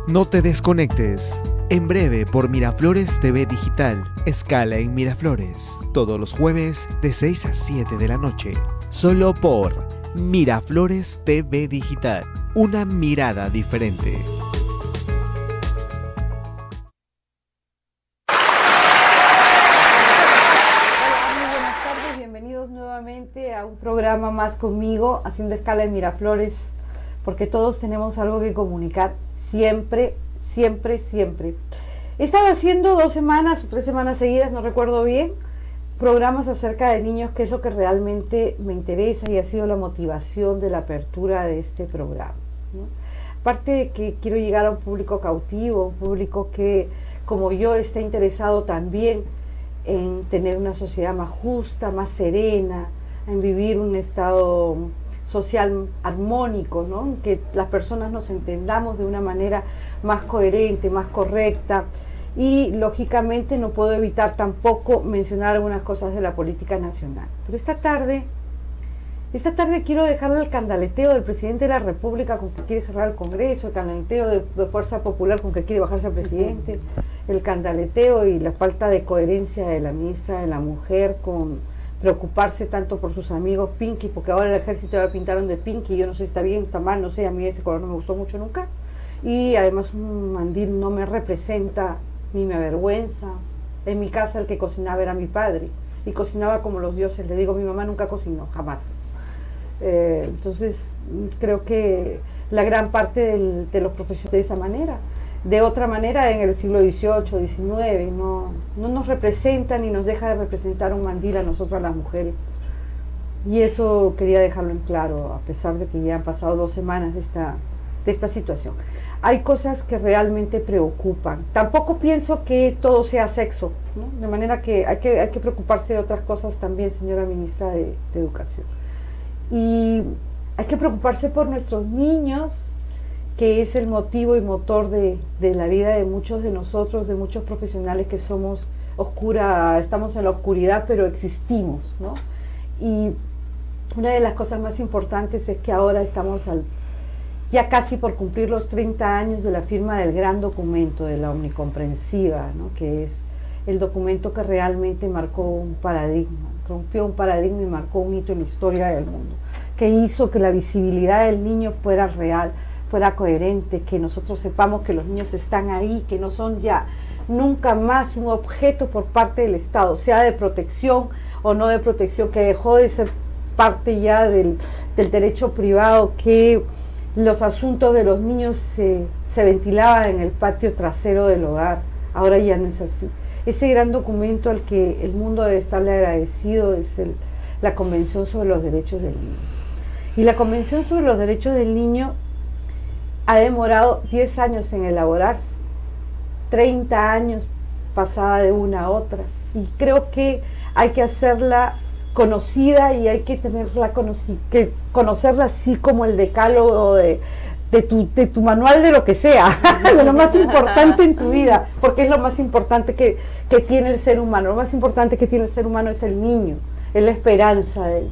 No te desconectes. En breve por Miraflores TV Digital. Escala en Miraflores. Todos los jueves de 6 a 7 de la noche. Solo por Miraflores TV Digital. Una mirada diferente. Hola, muy buenas tardes. Bienvenidos nuevamente a un programa más conmigo, haciendo escala en Miraflores, porque todos tenemos algo que comunicar. Siempre. He estado haciendo 2 semanas o 3 semanas seguidas, no recuerdo bien, programas acerca de niños, que es lo que realmente me interesa y ha sido la motivación de la apertura de este programa, ¿no? Aparte de que quiero llegar a un público cautivo, un público que, como yo, esté interesado también en tener una sociedad más justa, más serena, en vivir un estado social armónico, ¿no? Que las personas nos entendamos de una manera más coherente, más correcta, y lógicamente no puedo evitar tampoco mencionar algunas cosas de la política nacional. Pero esta tarde quiero dejarle el candaleteo del presidente de la República con que quiere cerrar el Congreso, el candaleteo de Fuerza Popular con que quiere bajarse al presidente, el candaleteo y la falta de coherencia de la ministra de la Mujer con preocuparse tanto por sus amigos Pinky, porque ahora el ejército ya lo pintaron de Pinky. Yo no sé si está bien, está mal, no sé, a mí ese color no me gustó mucho nunca, y además un mandil no me representa ni me avergüenza. En mi casa el que cocinaba era mi padre, y cocinaba como los dioses. Le digo, mi mamá nunca cocinó, jamás. Entonces creo que la gran parte de los profesionales de esa manera. De otra manera, en el siglo XVIII, XIX, no nos representa ni nos deja de representar un mandil a nosotras las mujeres. Y eso quería dejarlo en claro, a pesar de que ya han pasado 2 semanas de esta situación. Hay cosas que realmente preocupan. Tampoco pienso que todo sea sexo, ¿no? De manera que hay que preocuparse de otras cosas también, señora ministra de Educación. Y hay que preocuparse por nuestros niños, que es el motivo y motor de la vida de muchos de nosotros, de muchos profesionales que somos estamos en la oscuridad, pero existimos, ¿no? Y una de las cosas más importantes es que ahora estamos ya casi por cumplir los 30 años de la firma del gran documento, de la Omnicomprensiva, ¿no? Que es el documento que realmente marcó un paradigma, rompió un paradigma y marcó un hito en la historia del mundo, que hizo que la visibilidad del niño fuera real, fuera coherente, que nosotros sepamos que los niños están ahí, que no son ya nunca más un objeto por parte del Estado, sea de protección o no de protección, que dejó de ser parte ya del derecho privado, que los asuntos de los niños se ventilaban en el patio trasero del hogar. Ahora ya no es así. Ese gran documento al que el mundo debe estarle agradecido es la Convención sobre los Derechos del Niño. Y la Convención sobre los Derechos del Niño ha demorado 10 años en elaborarse, 30 años pasada de una a otra, y creo que hay que hacerla conocida y hay que conocerla así como el decálogo de tu manual de lo que sea, de lo más importante en tu vida, porque es lo más importante que tiene el ser humano. Lo más importante que tiene el ser humano es el niño, es la esperanza de él.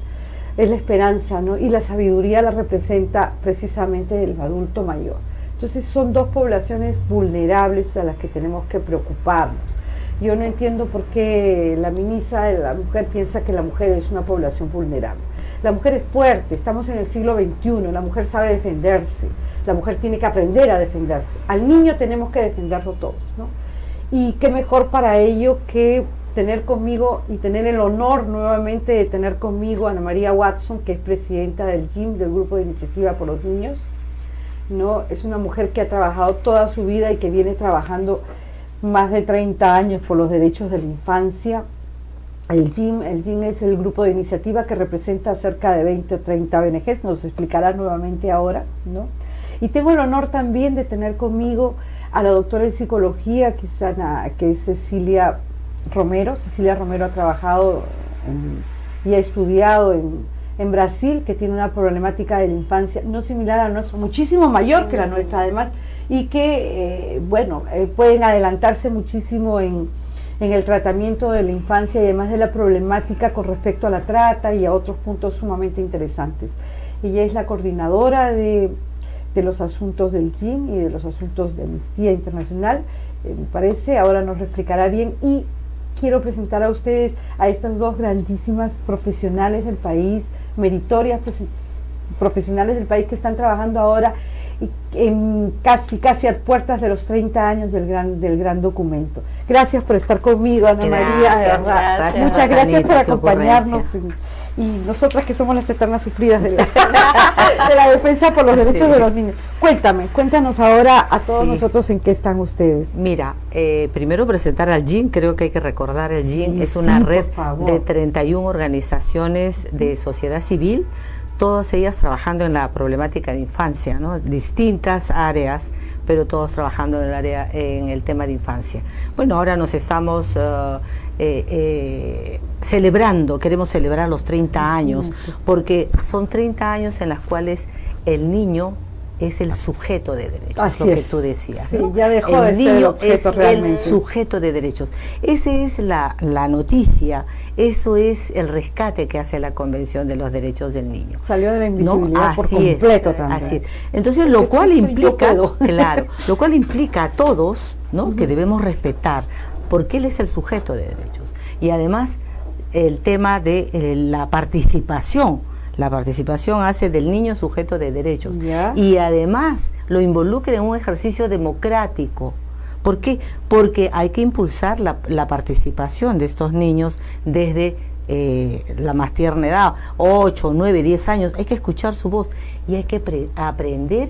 Es la esperanza, ¿no? Y la sabiduría la representa precisamente el adulto mayor. Entonces son 2 poblaciones vulnerables a las que tenemos que preocuparnos. Yo no entiendo por qué la ministra de la Mujer piensa que la mujer es una población vulnerable. La mujer es fuerte, estamos en el siglo XXI, la mujer sabe defenderse, la mujer tiene que aprender a defenderse. Al niño tenemos que defenderlo todos, ¿no? Y qué mejor para ello que tener conmigo y tener el honor nuevamente de tener conmigo a Ana María Watson, que es presidenta del GIM, del Grupo de Iniciativa por los Niños, ¿no? Es una mujer que ha trabajado toda su vida y que viene trabajando más de 30 años por los derechos de la infancia. El GIM es el grupo de iniciativa que representa cerca de 20 o 30 ONGs, nos explicará nuevamente ahora, ¿no? Y tengo el honor también de tener conmigo a la doctora en psicología, que es Cecilia Romero. Cecilia Romero ha trabajado y ha estudiado en Brasil, que tiene una problemática de la infancia no similar a la nuestra, muchísimo mayor que la nuestra además, y que pueden adelantarse muchísimo en el tratamiento de la infancia y además de la problemática con respecto a la trata y a otros puntos sumamente interesantes. Ella es la coordinadora de de los asuntos del GIN y de los asuntos de Amnistía Internacional, me parece, ahora nos lo explicará bien, y quiero presentar a ustedes a estas dos grandísimas profesionales del país, meritorias profesionales del país que están trabajando ahora en casi a puertas de los 30 años del gran documento. Gracias por estar conmigo, Ana María, de verdad. Gracias, muchas gracias Anita, por acompañarnos y nosotras que somos las eternas sufridas de la defensa por los derechos de los niños. Cuéntanos ahora a todos nosotros en qué están ustedes. Mira, primero presentar al GIN, creo que hay que recordar, el GIN es una red de 31 organizaciones de sociedad civil, todas ellas trabajando en la problemática de infancia, ¿no? Distintas áreas, pero todos trabajando en el tema de infancia. Bueno, ahora nos estamos celebrando, queremos celebrar los 30 años, porque son 30 años en las cuales el niño es el sujeto de derechos, así lo es. Que tú decías, sí, ¿no? ya dejó el de niño ser objeto es realmente. El sujeto de derechos. Esa es la noticia, eso es el rescate que hace la Convención de los Derechos del Niño. Salió de la invisibilidad, ¿no? Por Así completo es, también. así es. Entonces, lo cual implica, claro, lo cual implica a todos, ¿no? Que debemos respetar, porque él es el sujeto de derechos. Y además, el tema de la participación. La participación hace del niño sujeto de derechos. ¿Ya? Y además lo involucra en un ejercicio democrático. ¿Por qué? Porque hay que impulsar la participación de estos niños desde la más tierna edad, 8, 9, 10 años. Hay que escuchar su voz y hay que aprender,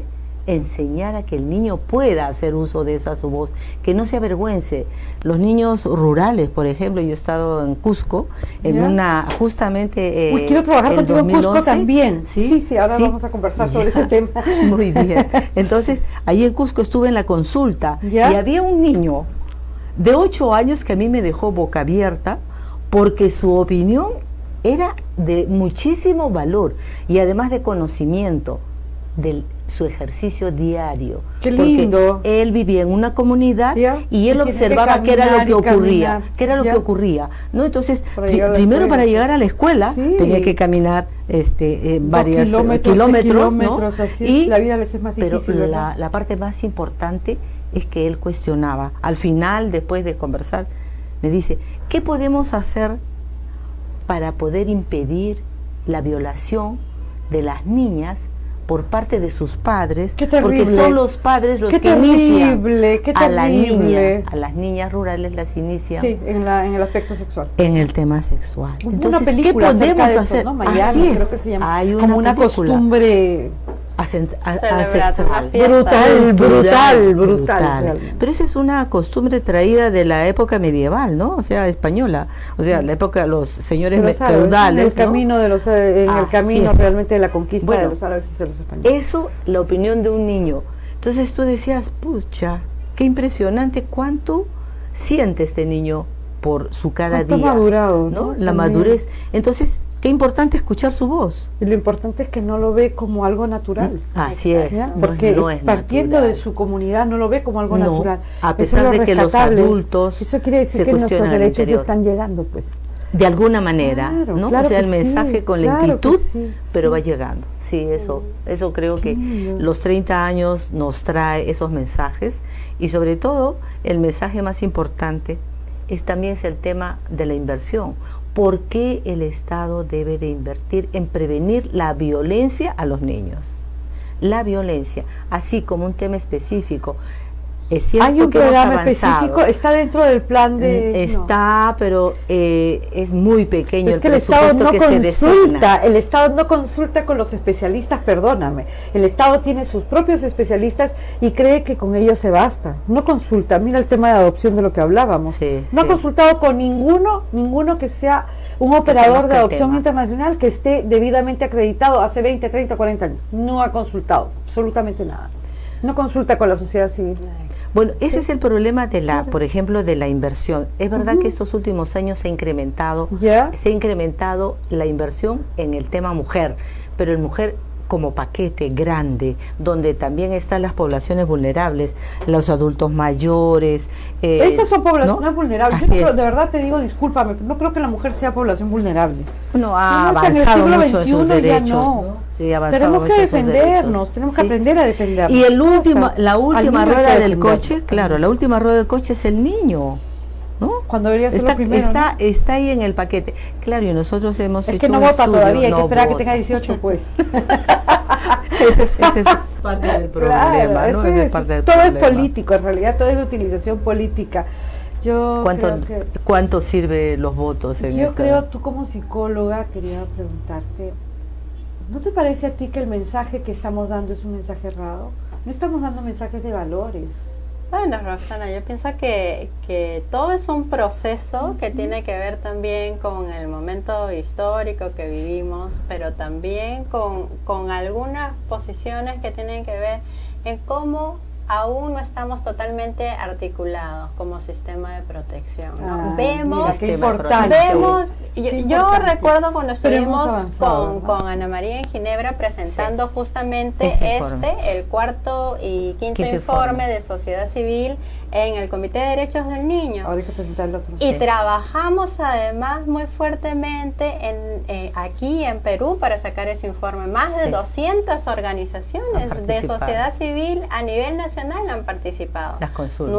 enseñar a que el niño pueda hacer uso de su voz, que no se avergüence. Los niños rurales, por ejemplo, yo he estado en Cusco, en justamente quiero trabajar contigo 2011, en Cusco también. Sí, ahora vamos a conversar sobre ese tema. Muy bien. Entonces, ahí en Cusco estuve en la consulta y había un niño de 8 años que a mí me dejó boca abierta porque su opinión era de muchísimo valor y además de conocimiento de su ejercicio diario. Qué lindo. Porque él vivía en una comunidad y él observaba qué era lo que ocurría, ¿no? Entonces, primero para llegar a la escuela tenía que caminar varios kilómetros, ¿no? Y la vida les es más difícil. Pero la parte más importante es que él cuestionaba. Al final, después de conversar, me dice, ¿qué podemos hacer para poder impedir la violación de las niñas por parte de sus padres? Porque son los padres los que inician a las niñas rurales, las inician en el aspecto sexual, en el tema sexual. Entonces, ¿qué podemos hacer? ¿No? Miami, creo que se llama, como una costumbre ancestral. Brutal. Pero esa es una costumbre traída de la época medieval, ¿no? O sea, española. O sea, la época de los señores feudales. En el camino, el camino realmente de la conquista de los árabes y de los españoles. Eso, la opinión de un niño. Entonces tú decías, pucha, qué impresionante cuánto siente este niño por su cada día. Madurado, ¿no? La madurez. Entonces, qué importante escuchar su voz. Y lo importante es que no lo ve como algo natural. Así es. Porque no es partiendo natural de su comunidad no lo ve como algo natural. A pesar de que los adultos eso quiere decir que nuestros derechos están llegando, pues. De alguna manera, ¿no? Claro, o sea, el mensaje con lentitud, pero va llegando. Sí, eso creo que los 30 años nos trae esos mensajes y sobre todo el mensaje más importante también es el tema de la inversión. ¿Por qué el Estado debe de invertir en prevenir la violencia a los niños? La violencia, así como un tema específico. Es cierto ¿hay un que programa específico? ¿Está dentro del plan de...? Está, pero es muy pequeño. Es que el Estado no consulta, el Estado no consulta con los especialistas, perdóname. El Estado tiene sus propios especialistas y cree que con ellos se basta. No consulta, mira el tema de adopción de lo que hablábamos. No ha consultado con ninguno que sea un operador de adopción internacional que esté debidamente acreditado hace 20, 30, 40 años. No ha consultado absolutamente nada. No consulta con la sociedad civil. Bueno, ese es el problema de por ejemplo, de la inversión. Es verdad que estos últimos años se ha incrementado la inversión en el tema mujer, pero el mujer como paquete grande, donde también están las poblaciones vulnerables, los adultos mayores. Esas son poblaciones ¿no? vulnerables. Así Yo no creo, es. de verdad te digo, discúlpame, no creo que la mujer sea población vulnerable. No ha No, hasta en el avanzado siglo mucho en sus XXI ya derechos. no. Sí, ha avanzado Tenemos mucho que en sus defendernos, derechos. tenemos que Sí. aprender a defendernos. Y la última Al niño hay rueda que del defenderlo. coche, claro, la última rueda del coche es el niño, ¿no? Cuando debería ser Está, lo primero, está, ¿no? está ahí en el paquete. Claro, y nosotros hemos Es hecho que no un vota estudio, todavía, hay que no esperar a que vota. tenga 18, pues. Ese es parte del problema, ¿no? Ese Ese es es- parte del todo problema. es político, en realidad todo es de utilización política. Yo ¿Cuánto sirve los votos en yo esta? creo, tú como psicóloga, quería preguntarte, ¿no te parece a ti que el mensaje que estamos dando es un mensaje errado? No estamos dando mensajes de valores. Bueno, Roxana, yo pienso que todo es un proceso que tiene que ver también con el momento histórico que vivimos, pero también con algunas posiciones que tienen que ver en cómo aún no estamos totalmente articulados como sistema de protección, ¿no? Mira, qué Sistema importante. Vemos, Qué yo importante. recuerdo cuando Pero hemos estuvimos avanzado, ¿verdad? con Ana María en Ginebra presentando justamente Este informe. el cuarto y quinto Quinto informe informe. de sociedad civil en el Comité de Derechos del Niño. Ahora hay que presentar el otro. Y Sí. trabajamos además muy fuertemente aquí en Perú para sacar ese informe. Más de Sí. 200 organizaciones Han de participado. sociedad civil a nivel nacional han participado. Las consultas.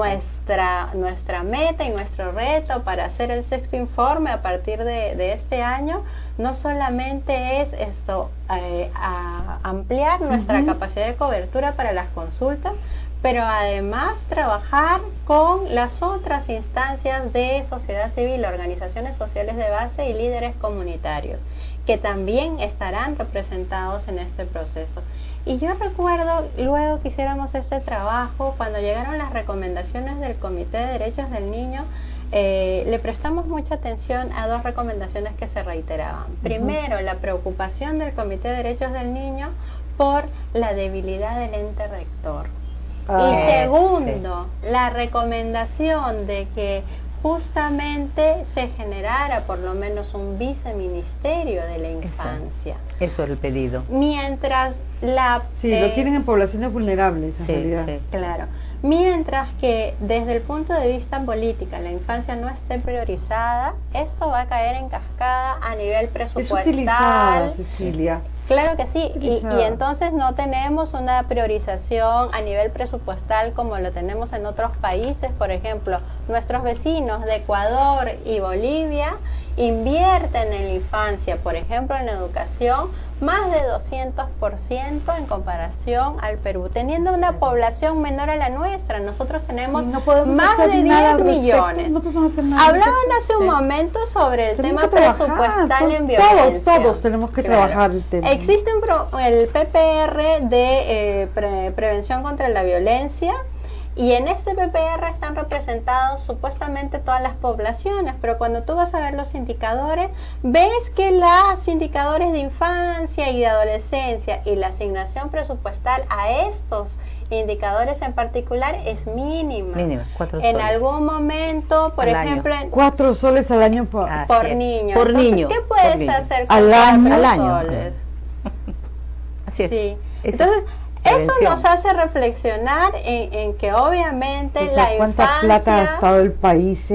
Nuestra meta y nuestro reto para hacer el sexto informe a partir de este año no solamente es ampliar nuestra capacidad de cobertura para las consultas, pero además trabajar con las otras instancias de sociedad civil, organizaciones sociales de base y líderes comunitarios, que también estarán representados en este proceso. Y yo recuerdo, luego que hiciéramos este trabajo, cuando llegaron las recomendaciones del Comité de Derechos del Niño, le prestamos mucha atención a dos recomendaciones que se reiteraban. Primero, la preocupación del Comité de Derechos del Niño por la debilidad del ente rector. Y segundo, la recomendación de que justamente se generara por lo menos un viceministerio de la infancia. Eso es el pedido. Mientras la... Sí, lo tienen en poblaciones vulnerables, en Sí, realidad. sí. Claro. Mientras que desde el punto de vista política la infancia no esté priorizada, esto va a caer en cascada a nivel Es presupuestal. utilizada, Cecilia. Claro que sí, y Utilizada. entonces no tenemos una priorización a nivel presupuestal como lo tenemos en otros países. Por ejemplo, nuestros vecinos de Ecuador y Bolivia invierten en la infancia, por ejemplo en la educación, más de 200% en comparación al Perú, teniendo una población menor a la nuestra. Nosotros tenemos Y no podemos más hacer de nada 10 al respecto, millones. no podemos hacer nada al Hablaban respecto. hace un momento sobre el Tenemos tema que trabajar, presupuestal en todos violencia. todos tenemos que trabajar el tema. Existe el PPR de prevención contra la violencia, y en este PPR están representados supuestamente todas las poblaciones, pero cuando tú vas a ver los indicadores, ves que los indicadores de infancia y de adolescencia y la asignación presupuestal a estos indicadores en particular es mínima. Mínima, 4 En soles. algún momento, por Al año. ejemplo, 4 soles al año por... Así por es. niño. Por Entonces, niño, ¿qué por puedes niño. hacer con Al año. 4 Al año. soles? Así es. Sí. Esa Entonces, eso prevención. nos hace reflexionar en que obviamente O sea, la ¿cuánta infancia... plata ha gastado el país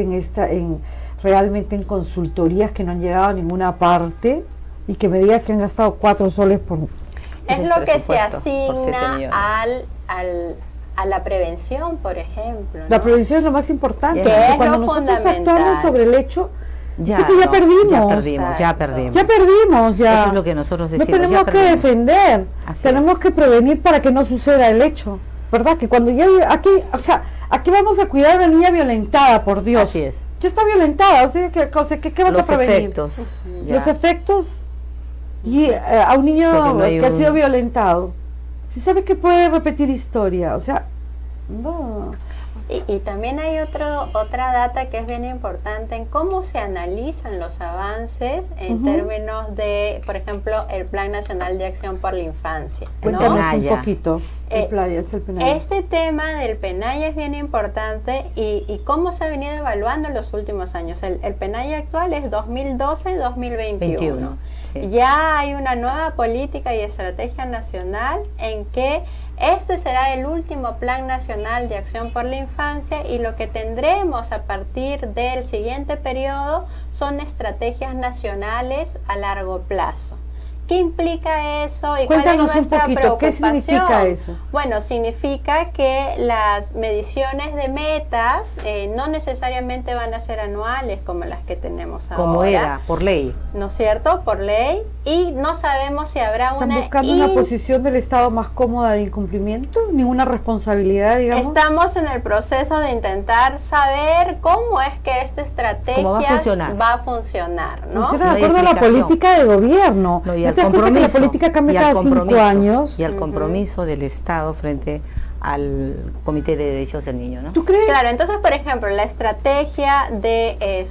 realmente en consultorías que no han llegado a ninguna parte? Y que me digas que han gastado 4 soles por... es el lo que se presupuesto, por 7 asigna millones. a la prevención, por ejemplo, ¿no? La prevención es lo más importante. Que porque es cuando lo nosotros fundamental. actuamos sobre el hecho, Ya, es que ya no, perdimos. Ya perdimos, ya Exacto. perdimos. ya perdimos, ya. Eso es lo que nosotros No decimos. tenemos ya que perdimos. defender, Así tenemos es. que prevenir para que no suceda el hecho, ¿verdad? Que cuando ya aquí, o sea, aquí vamos a cuidar a una niña violentada, por Dios. Así es. Ya está violentada, o sea, ¿qué vas a Los prevenir? efectos. ya. Los efectos y a un niño Porque no hay que ha sido un- violentado, si sabe que puede repetir historia, o sea, no. Y también hay otra data que es bien importante en cómo se analizan los avances en términos de, por ejemplo, el Plan Nacional de Acción por la Infancia, ¿no? Cuéntanos un Penaya. poquito. El playa, es el Penaya. Este tema del PENAYA es bien importante y cómo se ha venido evaluando en los últimos años. El PENAYA actual es 2012-2021. 21, Sí. Ya hay una nueva política y estrategia nacional en que este será el último Plan Nacional de Acción por la Infancia, y lo que tendremos a partir del siguiente periodo son estrategias nacionales a largo plazo. ¿Qué implica eso y Cuéntanos cuál es nuestra un poquito, ¿qué preocupación? significa eso? Bueno, significa que las mediciones de metas no necesariamente van a ser anuales como las que tenemos ahora. Como era, por ley. ¿No es cierto? Por ley. Y no sabemos si habrá ¿Están una... buscando una posición del Estado más cómoda de incumplimiento? ¿Ninguna responsabilidad, digamos? Estamos en el proceso de intentar saber cómo es que esta estrategia ¿Cómo va a funcionar? va a funcionar, ¿no? Funciona No de hay acuerdo a la explicación. política de gobierno. No, y ¿No al te das cuenta que compromiso. la política cambia y al cada 5 compromiso, años? Y al compromiso del Estado frente al Comité de Derechos del Niño, ¿no? ¿Tú crees? Claro, entonces, por ejemplo, la estrategia de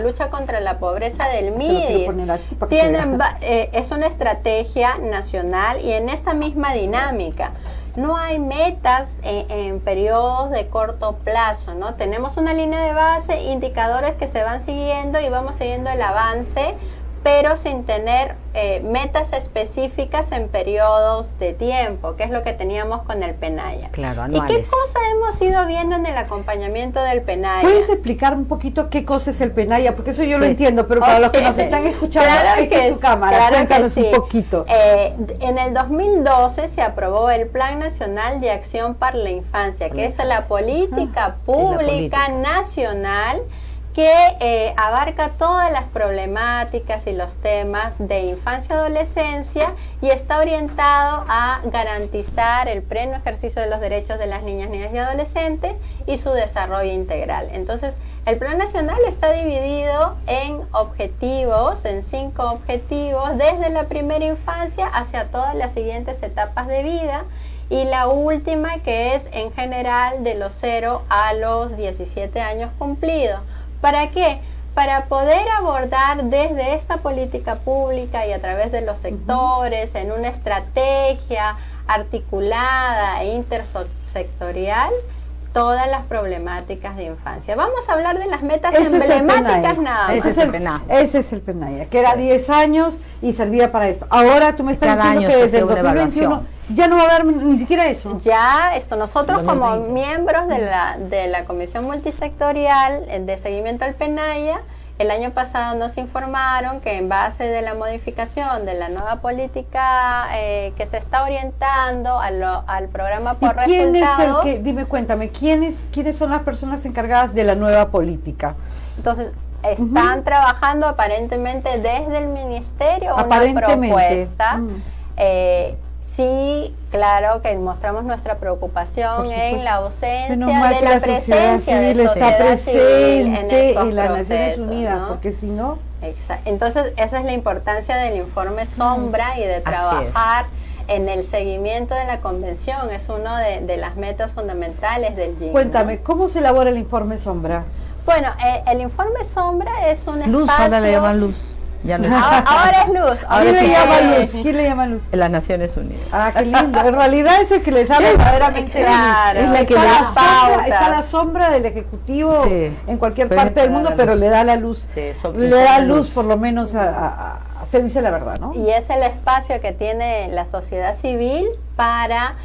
lucha contra la pobreza del Te lo quiero MIDIS poner así para que se vea. es una estrategia nacional, y en esta misma dinámica no hay metas en periodos de corto plazo, ¿no? Tenemos una línea de base, indicadores que se van siguiendo y vamos siguiendo el avance, pero sin tener metas específicas en periodos de tiempo, que es lo que teníamos con el PENAYA. Claro, ¿Y qué anuales. cosa hemos ido viendo en el acompañamiento del PENAYA? ¿Puedes explicar un poquito qué cosa es el PENAYA? Porque eso yo lo Sí. entiendo, pero para los que nos Ok. están escuchando, Claro ahí está que tu sí, cámara, claro que cuéntanos sí. un poquito. En el 2012 se aprobó el Plan Nacional de Acción para la Infancia, que es la política pública política. nacional que abarca todas las problemáticas y los temas de infancia y adolescencia, y está orientado a garantizar el pleno ejercicio de los derechos de las niñas y adolescentes y su desarrollo integral. Entonces, el Plan Nacional está dividido en objetivos, en 5 objetivos, desde la primera infancia hacia todas las siguientes etapas de vida, y la última, que es en general de los 0 a los 17 años cumplidos. ¿Para qué? Para poder abordar desde esta política pública y a través de los sectores, en una estrategia articulada e intersectorial, todas las problemáticas de infancia. Vamos a hablar de las metas Ese es el emblemáticas PENAYA. nada más. Ese es el PENAYA. Ese es el PENAYA, que era 10 años y servía para esto. Ahora tú me estás Cada diciendo año que se desde el hace una 2021 evaluación. ya no va a haber ni siquiera eso. Ya, nosotros como 2020. miembros de la Comisión Multisectorial de Seguimiento al PENAYA, el año pasado nos informaron que en base de la modificación de la nueva política que se está orientando al programa por ¿Y quién es el resultados, que, dime, cuéntame, ¿quiénes son las personas encargadas de la nueva política? entonces están trabajando aparentemente desde el ministerio una Aparentemente. propuesta. Mm. Sí, claro que mostramos nuestra preocupación Por supuesto. en la ausencia Menos mal de que la sociedad presencia de civil está sociedad civil presente estos en las Naciones procesos, Unidas, ¿no? porque si no, Entonces, esa es la importancia del informe sombra y de Así trabajar en el seguimiento de la convención. Es uno de las metas fundamentales del GIN. cuéntame, ¿cómo se elabora el informe sombra? Bueno, el informe sombra es un Luz, espacio... ahora le llaman Luz. Ya no es Ahora es luz. Ahora ¿Quién sí. le llama luz? ¿Quién le llama luz? en las Naciones Unidas. Ah, qué lindo. En realidad es el que les da verdaderamente Claro, luz. es la que Está le la da sombra- pautas. está la sombra del Ejecutivo Sí. en cualquier Pero parte del le da mundo, la pero luz. le da la luz. Sí, Le da la luz, por lo menos, se dice la verdad, ¿no? Y es el espacio que tiene la sociedad civil para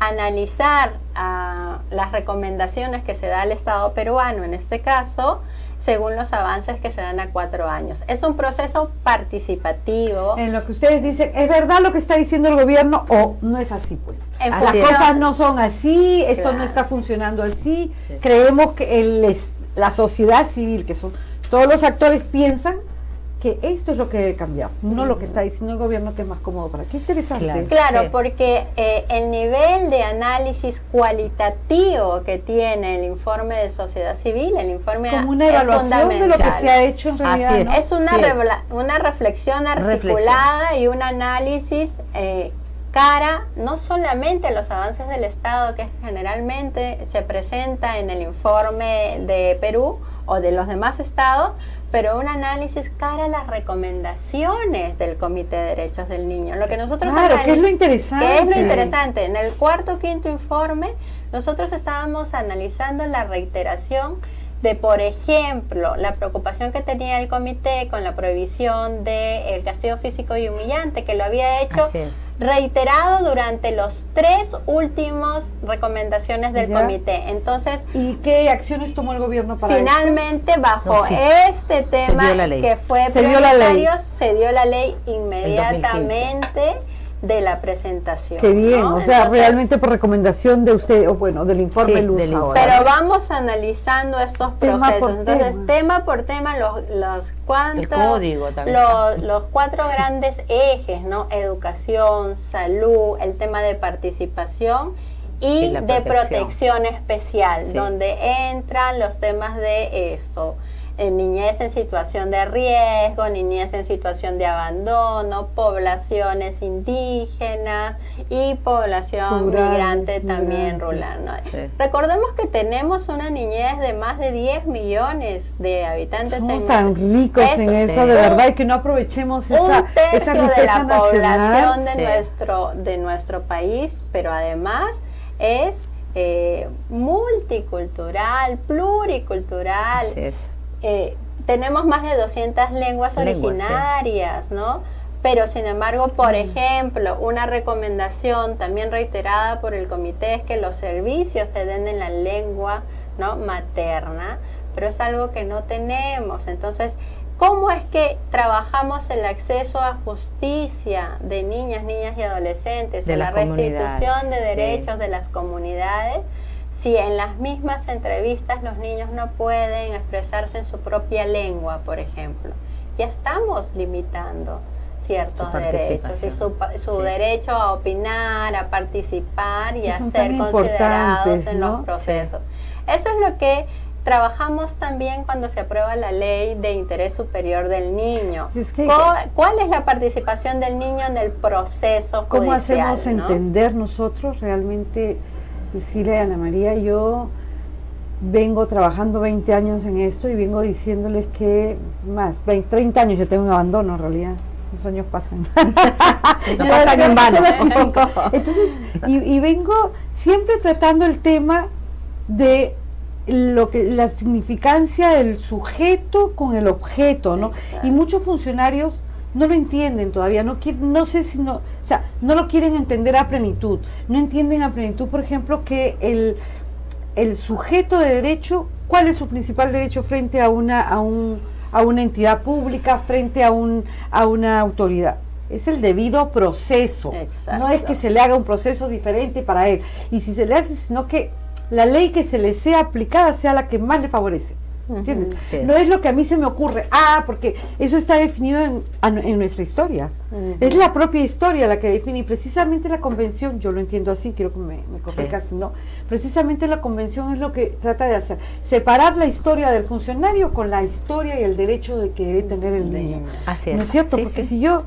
analizar las recomendaciones que se da al Estado peruano, en este caso, según los avances que se dan a 4 años. Es un proceso participativo. En lo que ustedes dicen, ¿es verdad lo que está diciendo el gobierno o no es así, pues? En Las Así es. cosas no son así, esto Claro. no está funcionando así. Sí. Creemos que la sociedad civil, que son todos los actores, piensan que esto es lo que debe cambiar, no lo que está diciendo el gobierno, que es más cómodo para. Qué interesante. Claro. Claro, Sí. porque el nivel de análisis cualitativo que tiene el informe de sociedad civil, el informe Es como una es evaluación de lo que fundamental. se ha hecho en realidad. Así ¿no? Es una, Sí es. una reflexión articulada y un análisis cara no solamente a los avances del Estado, que generalmente se presenta en el informe de Perú o de los demás estados, pero un análisis cara a las recomendaciones del Comité de Derechos del Niño. Lo que nosotros Claro, que es lo interesante. que es lo interesante. En el cuarto o quinto informe, nosotros estábamos analizando la reiteración por ejemplo, la preocupación que tenía el comité con la prohibición del castigo físico y humillante, que lo había hecho reiterado durante los 3 últimos recomendaciones del comité. Entonces, ¿y qué acciones tomó el gobierno para finalmente esto? bajo este tema que fue prioritario, se dio la ley inmediatamente de la presentación. Qué bien, ¿no? o sea, Entonces, realmente por recomendación de usted, o bueno, del informe Luz ahora. Pero vamos analizando estos procesos. Entonces, tema por tema, los 4 grandes ejes, ¿no? Educación, salud, el tema de participación y de protección especial, donde entran los temas de esto. Niñez en situación de riesgo, niñez en situación de abandono, poblaciones indígenas y población migrante también rural, ¿no? Recordemos que tenemos una niñez de más de 10 millones de habitantes. Somos tan ricos en eso, de verdad, y que no aprovechemos esa riqueza de la nacional. población de nuestro país, pero además es multicultural, pluricultural. Así es. Tenemos más de 200 lenguas originarias, ¿no? Pero sin embargo, por ejemplo, una recomendación también reiterada por el comité es que los servicios se den en la lengua, ¿no?, materna, pero es algo que no tenemos. Entonces, ¿cómo es que trabajamos el acceso a justicia de niñas y adolescentes, de la restitución de derechos de las comunidades, si en las mismas entrevistas los niños no pueden expresarse en su propia lengua, por ejemplo? Ya estamos limitando ciertos derechos y su derecho a opinar, a participar y a ser considerados en los procesos. Eso es lo que trabajamos también cuando se aprueba la ley de interés superior del niño. ¿Cuál es la participación del niño en el proceso judicial? ¿Cómo hacemos entender nosotros realmente? Cecilia y Ana María, yo vengo trabajando 20 años en esto y vengo diciéndoles que más, 30 años yo tengo un abandono en realidad, los años pasan. No pasan en vano. Entonces, y vengo siempre tratando el tema de lo que la significancia del sujeto con el objeto, ¿no? Y muchos funcionarios no lo entienden todavía, no sé si no, o sea, no lo quieren entender a plenitud, no entienden a plenitud, por ejemplo, que el sujeto de derecho, ¿cuál es su principal derecho frente a una entidad pública, frente a una autoridad? Es el debido proceso. Exacto. No es que se le haga un proceso diferente para él, y si se le hace, sino que la ley que se le sea aplicada sea la que más le favorece. ¿Entiendes? Sí. No es lo que a mí se me ocurre, porque eso está definido en nuestra historia. Es la propia historia la que define, y precisamente la convención, yo lo entiendo así, quiero que me corrijas, ¿no? Precisamente la convención es lo que trata de hacer, separar la historia del funcionario con la historia y el derecho de que debe tener el niño. Así es. ¿No es cierto? Porque si yo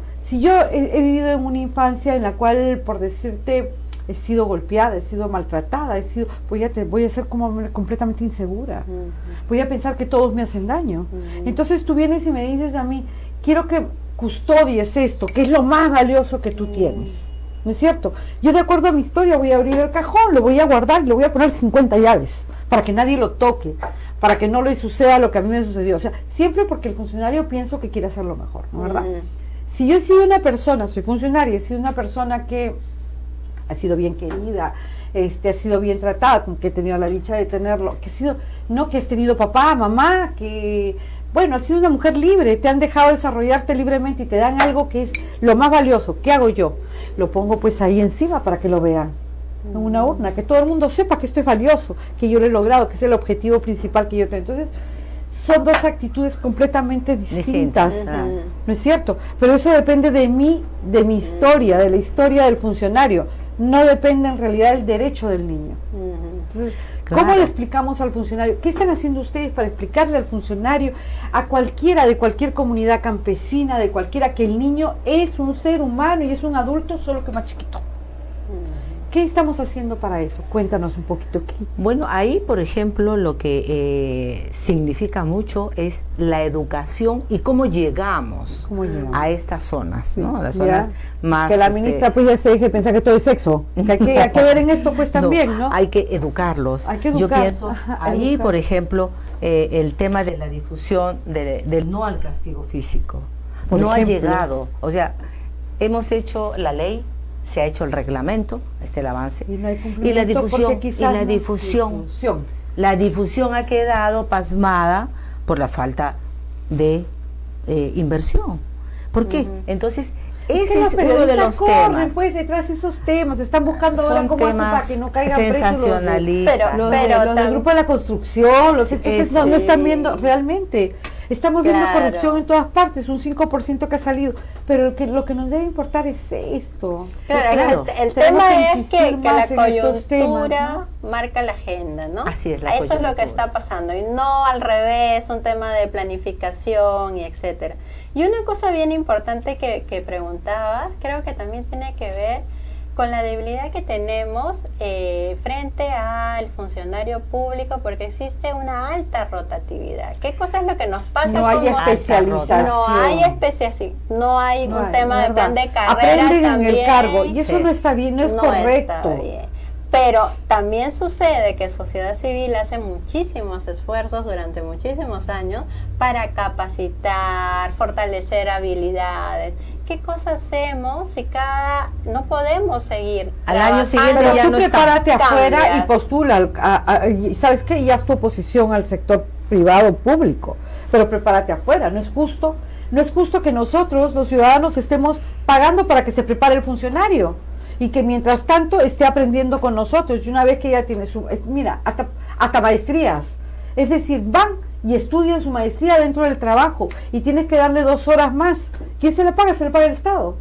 he vivido en una infancia en la cual, por decirte, he sido golpeada, he sido maltratada, voy a ser como completamente insegura, voy a pensar que todos me hacen daño. Entonces tú vienes y me dices a mí, quiero que custodies esto, que es lo más valioso que tú tienes, ¿no es cierto? Yo, de acuerdo a mi historia, voy a abrir el cajón, lo voy a guardar y le voy a poner 50 llaves, para que nadie lo toque, para que no le suceda lo que a mí me sucedió. O sea, siempre porque el funcionario pienso que quiere hacerlo mejor, ¿no es verdad? Si yo he sido una persona, soy funcionaria, he sido una persona que ha sido bien querida, ha sido bien tratada, como que he tenido la dicha de tenerlo, que has tenido papá, mamá, que, bueno, has sido una mujer libre, te han dejado desarrollarte libremente y te dan algo que es lo más valioso. ¿Qué hago yo? Lo pongo pues ahí encima para que lo vean, en una urna, que todo el mundo sepa que esto es valioso, que yo lo he logrado, que es el objetivo principal que yo tengo. Entonces, son dos actitudes completamente distintas, ¿no es cierto? Pero eso depende de mí, de mi historia, de la historia del funcionario. No depende en realidad del derecho del niño. Entonces, ¿cómo le explicamos al funcionario? ¿Qué están haciendo ustedes para explicarle al funcionario, a cualquiera de cualquier comunidad campesina, de cualquiera, que el niño es un ser humano y es un adulto, solo que más chiquito? ¿Qué estamos haciendo para eso? Cuéntanos un poquito. Bueno, ahí, por ejemplo, lo que significa mucho es la educación y cómo llegamos a estas zonas, ¿no? A las zonas más... Que la ministra pues ya se deje pensar que todo es sexo. Que hay que ver en esto pues también, ¿no? Hay que educarlos. Hay que Yo educar. pienso, ahí, por ejemplo, el tema de la difusión del no al castigo físico. No ha llegado. O sea, hemos hecho la ley, se ha hecho el reglamento, el avance, y la difusión ha quedado pasmada por la falta de inversión. ¿Por qué? Entonces, ese es uno de los temas. Pues detrás de esos temas, están buscando ahora cómo hacer para que no caigan presos los del grupo de la construcción, no están viendo realmente. Estamos viendo corrupción en todas partes, un 5% que ha salido, pero lo que nos debe importar es esto. Claro. El tema es que la coyuntura marca la agenda, ¿no? Así es, eso es lo que está pasando, y no al revés, un tema de planificación y etcétera. Y una cosa bien importante que preguntabas, creo que también tiene que ver con la debilidad que tenemos frente al funcionario público, porque existe una alta rotatividad. ¿Qué cosa es lo que nos pasa? No hay especialización. No hay un tema de plan de carrera. Aprenden también, en el cargo, y eso no está bien, no es correcto. Pero también sucede que sociedad civil hace muchísimos esfuerzos durante muchísimos años para capacitar, fortalecer habilidades. ¿Qué cosas hacemos si no podemos seguir? Al año siguiente pero ya tú no prepárate está. afuera y postula, ¿sabes qué? Y haz tu oposición al sector privado público, pero prepárate afuera, no es justo que nosotros, los ciudadanos, estemos pagando para que se prepare el funcionario y que mientras tanto esté aprendiendo con nosotros, y una vez que ya tiene hasta maestrías, es decir, van y estudian su maestría dentro del trabajo y tienes que darle 2 horas más. ¿Quién se le paga? Se le paga el Estado.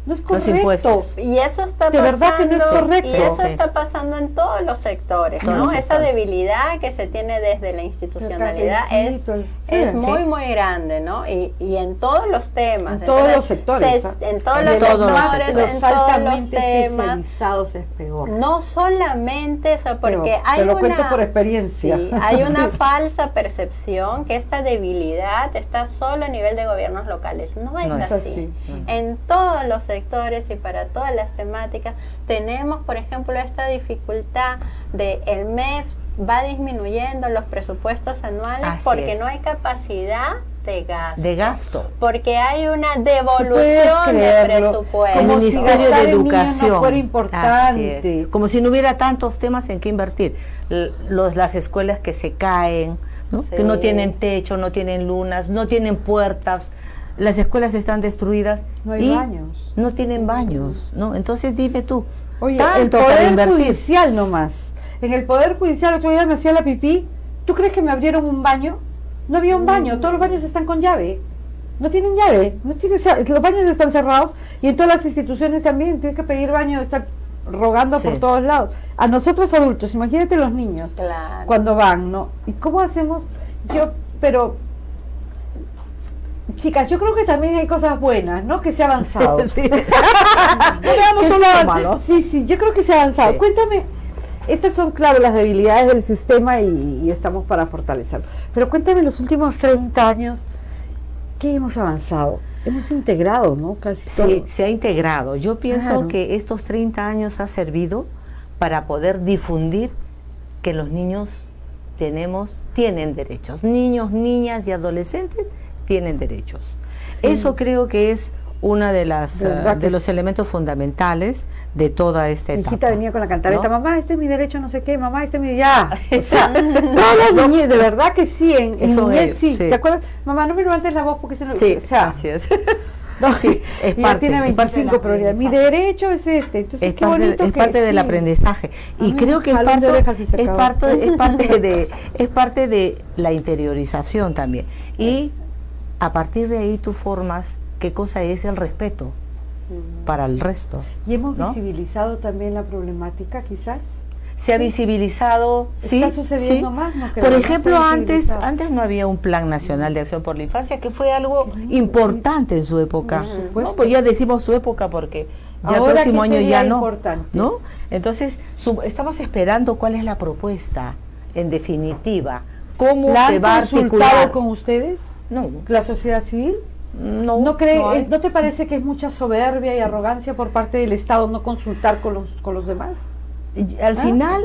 No es correcto. Los impuestos. Y eso está de verdad que no es correcto. Y eso está pasando en todos los sectores, ¿no? Esa debilidad que se tiene desde la institucionalidad es muy grande, ¿no? Y en todos los temas. En todos los sectores. En todos los sectores, en todos los temas. Especializados es peor. No solamente, o sea, porque hay lo cuento por experiencia. Sí, hay una falsa percepción que esta debilidad está solo a nivel de gobiernos locales. No es así. En todos los sectores y para todas las temáticas tenemos, por ejemplo, esta dificultad de el MEF va disminuyendo los presupuestos anuales porque no hay capacidad de gasto, porque hay una devolución de presupuesto. El Ministerio de Educación no fuera importante, como si no hubiera tantos temas en que invertir. Las escuelas que se caen, ¿no? Que no tienen techo, no tienen lunas, no tienen puertas. Las escuelas están destruidas baños. No tienen baños, ¿no? Entonces dime tú, oye, tanto el para Poder invertir. Judicial nomás. En el Poder Judicial otro día me hacía la pipí. ¿Tú crees que me abrieron un baño? No había un baño, todos los baños están con llave. No tienen llave, los baños están cerrados y en todas las instituciones también tienes que pedir baño, estar rogando por todos lados. A nosotros adultos, imagínate los niños, cuando van, ¿no? ¿Y cómo hacemos? Chicas, yo creo que también hay cosas buenas, ¿no? Que se ha avanzado. No veamos solo lo malo. Sí, yo creo que se ha avanzado. Cuéntame, estas son, claro, las debilidades del sistema y estamos para fortalecerlo. Pero cuéntame, los últimos 30 años, ¿qué hemos avanzado? Hemos integrado, ¿no? Casi todo. Sí, se ha integrado. Yo pienso que estos 30 años ha servido para poder difundir que los niños tienen derechos. Niños, niñas y adolescentes tienen derechos. Eso creo que es una de los elementos fundamentales de toda esta etapa. Mi hijita venía con la cantareta, ¿no? Mamá, este es mi derecho, no sé qué, mamá, este es mi... Ya, o sea, todos los niños, de verdad que sí, en niñez sí. ¿Te acuerdas? Mamá, no me levantes la voz porque se lo... Sí, o sea, así es. No, sí, es y parte, ya tiene 25, pero ya, mi derecho es este. Entonces, qué bonito es parte del aprendizaje. Y creo que es parte de la interiorización también. Y a partir de ahí tú formas qué cosa es el respeto para el resto. Y hemos visibilizado también la problemática, quizás. Se ha visibilizado, está sucediendo más, ¿no? Por ejemplo, antes no había un Plan Nacional de Acción por la Infancia, que fue algo importante en su época, ¿no? Pues ya decimos su época porque Ya el Ahora, próximo ¿qué año sería ya no, importante? ¿no? Entonces, estamos esperando cuál es la propuesta, en definitiva, cómo ¿La se han va a consultado articular. con ustedes? No, ¿La sociedad civil? no, ¿No cree, no hay. ¿no te parece que es mucha soberbia y arrogancia por parte del Estado no consultar con los demás? Y al final,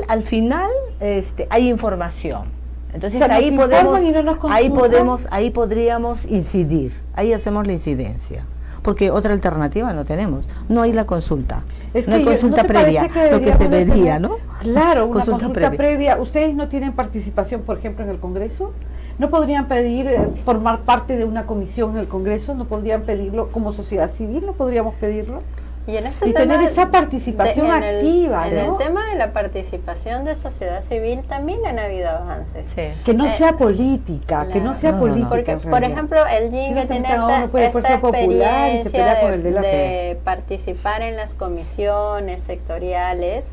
hay información. Entonces O sea, ahí nos podemos, informan y no nos ahí podríamos incidir, ahí hacemos la incidencia, porque otra alternativa no tenemos, no hay la consulta, Es no que hay consulta ¿no te previa, parece lo que se deberíamos de pedía, tener- ¿no? Claro, una Consulta consulta previa. previa. ¿Ustedes no tienen participación, por ejemplo, en el Congreso? ¿No podrían pedir formar parte de una comisión en el Congreso? ¿No podrían pedirlo como sociedad civil? ¿No podríamos pedirlo? Y, en ese Y tema tener esa participación en activa, en ¿no? el tema de la participación de sociedad civil también han habido avances. Sí. Que no Eh, sea política, que no sea No, no, no. política. Porque, en por realidad. ejemplo, el Si Jinga no, tiene cada uno puede esta ser popular y se pelea experiencia con el de la de participar en las comisiones sectoriales.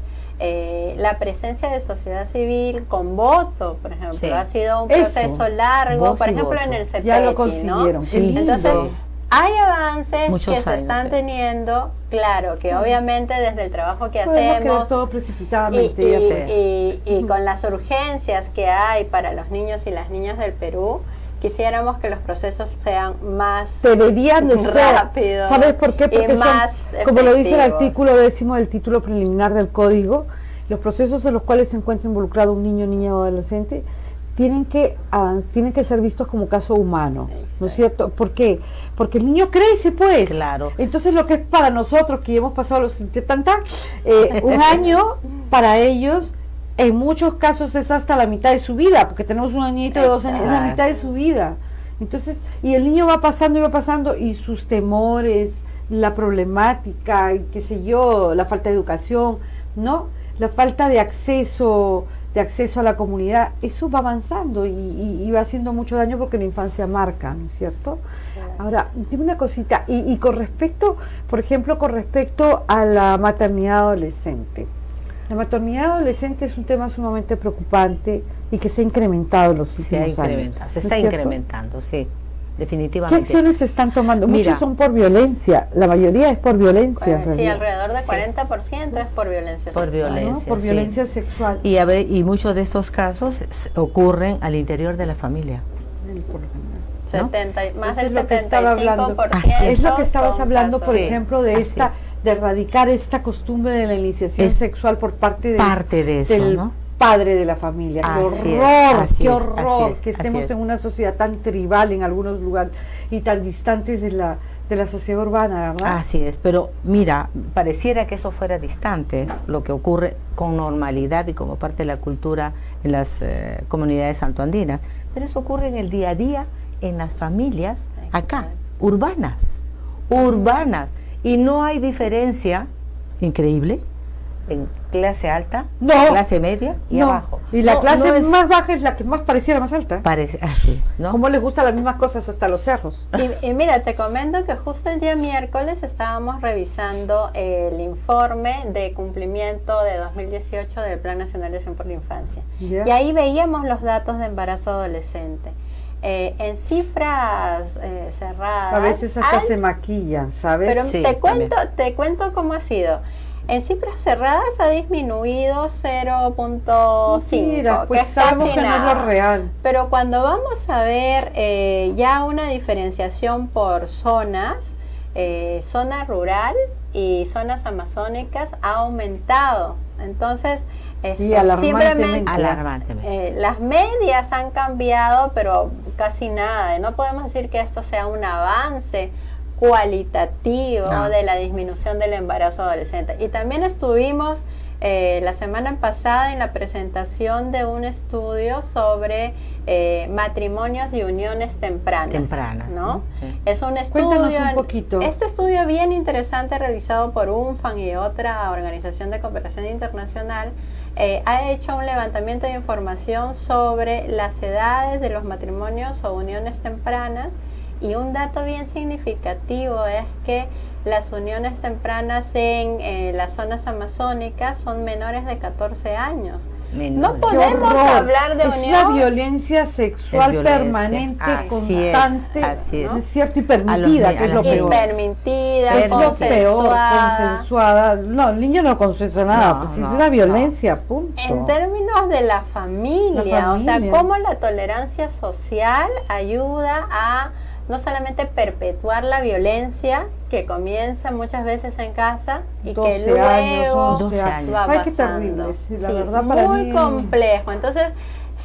La presencia de sociedad civil con voto, por ejemplo, Sí. ha sido un Eso. proceso largo, Voz por y ejemplo, voto. en el CPECI, Ya lo ¿no? consiguieron. Qué Sí. lindo. Entonces, hay avances Muchos que se años, están sí. teniendo, claro, que obviamente desde el trabajo que Podemos querer hacemos todo y, precipitadamente. y- ya pues. y con las urgencias que hay para los niños y las niñas del Perú, quisiéramos que los procesos sean más Deberían de ser. rápidos ¿Sabes por qué? y Porque son, más como lo dice el efectivos. artículo 10 del título preliminar del Código, los procesos en los cuales se encuentra involucrado un niño, niña o adolescente tienen que ser vistos como caso humano, ¿no es cierto? ¿Por qué? Porque el niño crece, pues. Claro. Entonces lo que es para nosotros, que hemos pasado los 70, un año, para ellos, en muchos casos es hasta la mitad de su vida, porque tenemos un niñito de 2 años, es la Exacto. mitad de su vida. Entonces, y el niño va pasando, y sus temores, la problemática, y qué sé yo, la falta de educación, ¿no? La falta de acceso a la comunidad, eso va avanzando y va haciendo mucho daño porque la infancia marca, ¿no es cierto? Ahora, dime una cosita, y con respecto, por ejemplo, con respecto a la maternidad adolescente. La maternidad adolescente es un tema sumamente preocupante y que se ha incrementado en los Se últimos ha años. incrementado, se ¿no está es cierto? incrementando, sí, ¿Qué definitivamente. acciones se están tomando? Mira. Muchos son por violencia, la mayoría es por violencia. en Sí, realidad. alrededor de Sí. 40% es por violencia Por sexual. ¿no? violencia, Por sí. violencia sexual. Y muchos de estos casos ocurren al interior de la familia. Por lo general. 70, más Eso del es lo que estaba hablando. 75%. Es lo que estabas son hablando, casos- por Sí, ejemplo, de así es. de erradicar esta costumbre de la iniciación Es sexual por parte parte de eso, del ¿no? padre de la familia. Así es, ¡Qué horror! así ¡Qué es, horror! así es, Que así estemos es. en una sociedad tan tribal en algunos lugares y tan distantes de la sociedad urbana, ¿verdad? Así es, pero mira, pareciera que eso fuera distante, lo que ocurre con normalidad y como parte de la cultura en las comunidades santoandinas, pero eso ocurre en el día a día, en las familias, acá, urbanas, y no hay diferencia, increíble, en clase alta, No. clase media y No. abajo. Y la No, clase no es- más baja es la que más pareciera más alta. parece así, ¿no? ¿Cómo les gustan las mismas cosas hasta los cerros? Y mira, te comento que justo el día miércoles estábamos revisando el informe de cumplimiento de 2018 del Plan Nacional de Acción por la Infancia. ¿Ya? Y ahí veíamos los datos de embarazo adolescente. En cifras cerradas. A veces hasta hay- se maquillan, ¿sabes? Pero Sí, te cuento cómo ha sido. En cifras cerradas ha disminuido 0.5, Mira, pues que es sabemos casi que no es nada. lo real. Pero cuando vamos a ver ya una diferenciación por zonas, zona rural y zonas amazónicas ha aumentado. Entonces, Y alarmantemente. Alarmantemente. las medias han cambiado, pero casi nada. No podemos decir que esto sea un avance cualitativo No. de la disminución del embarazo adolescente. Y también estuvimos la semana pasada en la presentación de un estudio sobre matrimonios y uniones tempranas. ¿no? Sí. Es un estudio. Cuéntanos un poquito. Este estudio bien interesante realizado por UNFAN y otra organización de cooperación internacional ha hecho un levantamiento de información sobre las edades de los matrimonios o uniones tempranas, y un dato bien significativo es que las uniones tempranas en las zonas amazónicas son menores de 14 años. No podemos hablar de unión. Es una violencia sexual permanente, constante, ¿no? Es cierto, y permitida, que es lo peor. Y permitida, es lo peor, consensuada. No, el niño no consensuá nada, pues es una violencia, punto. En términos de la familia, o sea, cómo la tolerancia social ayuda a no solamente perpetuar la violencia que comienza muchas veces en casa y que luego 12 años. va Ay, pasando. qué terrible, sí, la verdad muy complejo. Entonces,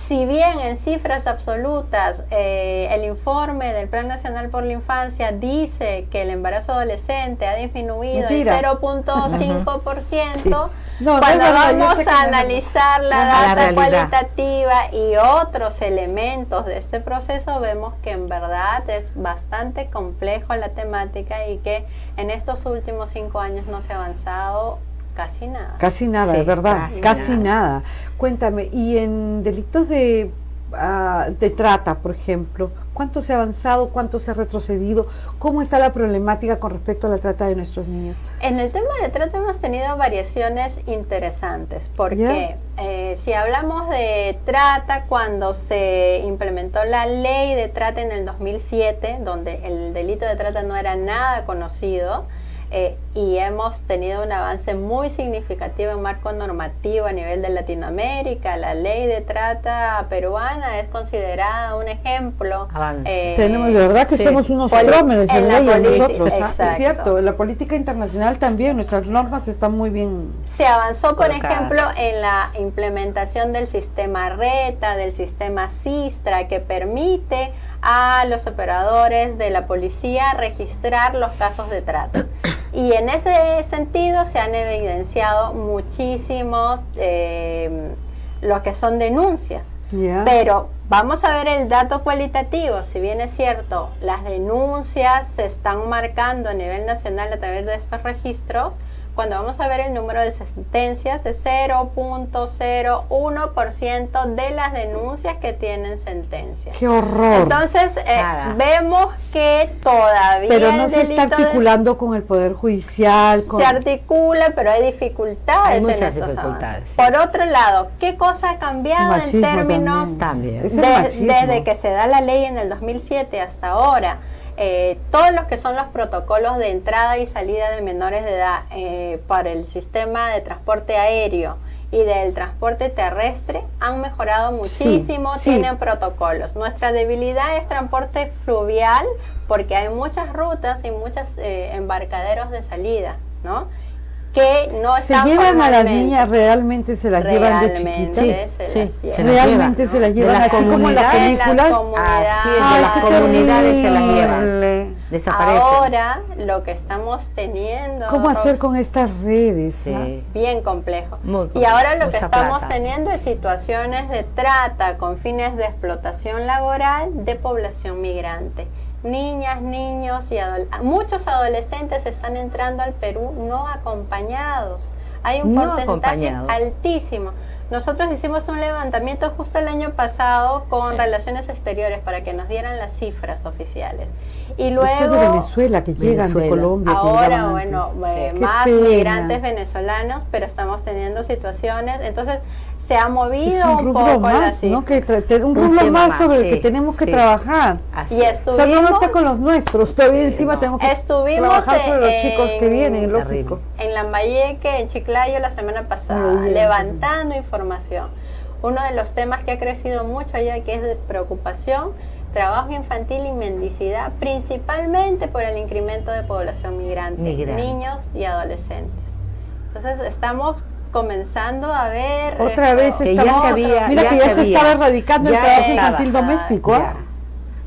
si bien en cifras absolutas el informe del Plan Nacional por la Infancia dice que el embarazo adolescente ha disminuido en 0.5%, cuando vamos a analizar la data cualitativa y otros elementos de este proceso, vemos que en verdad es bastante complejo la temática y que en estos últimos 5 años no se ha avanzado casi nada. Casi nada, Sí, es verdad, casi nada. nada. Cuéntame, y en delitos de trata, por ejemplo, ¿cuánto se ha avanzado, cuánto se ha retrocedido? ¿Cómo está la problemática con respecto a la trata de nuestros niños? En el tema de trata hemos tenido variaciones interesantes, porque si hablamos de trata, cuando se implementó la ley de trata en el 2007, donde el delito de trata no era nada conocido, y hemos tenido un avance muy significativo en marco normativo a nivel de Latinoamérica. La ley de trata peruana es considerada un ejemplo. Tenemos, de verdad que somos unos prómenes en leyes nosotros. Exacto. Es cierto, en la política internacional también nuestras normas están muy bien. Se avanzó, por colocadas. ejemplo, en la implementación del sistema RETA, del sistema SISTRA, que permite a los operadores de la policía registrar los casos de trata. Y en ese sentido se han evidenciado muchísimos lo que son denuncias. Pero vamos a ver el dato cualitativo. Si bien es cierto, las denuncias se están marcando a nivel nacional a través de estos registros, cuando vamos a ver el número de sentencias es 0.01% de las denuncias que tienen sentencia. ¡Qué horror! Entonces vemos que todavía pero no se está articulando con el Poder Judicial. Se articula, pero hay dificultades. Hay muchas dificultades. Por otro lado, ¿qué cosa ha cambiado en términos desde que se da la ley en el 2007 hasta ahora? Todos los que son los protocolos de entrada y salida de menores de edad para el sistema de transporte aéreo y del transporte terrestre han mejorado muchísimo, tienen protocolos. Nuestra debilidad es transporte fluvial porque hay muchas rutas y muchos embarcaderos de salida, ¿no? Que no están ¿Se llevan a las niñas, realmente se las llevan de chiquitas? Realmente se las llevan, así como en las películas. Así es, de las comunidades se las llevan. Desaparecen. Ahora lo que estamos teniendo, ¿cómo hacer con estas redes? Bien complejo. Muy complejo. Y ahora lo que estamos plata. teniendo es situaciones de trata con fines de explotación laboral de población migrante. Niñas, niños y muchos adolescentes están entrando al Perú no acompañados. Hay un porcentaje altísimo. Nosotros hicimos un levantamiento justo el año pasado con Relaciones Exteriores para que nos dieran las cifras oficiales. Y luego es de Venezuela que llegan, de Colombia. Ahora, bueno, más migrantes venezolanos, pero estamos teniendo situaciones. Entonces, se ha movido un poco más, ¿no? Un rublo más sobre el que tenemos que trabajar. Y estuvimos, o sea, no está con los nuestros, todavía encima tenemos que trabajar sobre los chicos que vienen, lógico. En Lambayeque, en Chiclayo la semana pasada, levantando información. Uno de los temas que ha crecido mucho allá, que es de preocupación, trabajo infantil y mendicidad, principalmente por el incremento de población migrante, niños y adolescentes. Entonces estamos comenzando a ver otra vez que ya se había, mira que ya se estaba erradicando el trabajo infantil doméstico,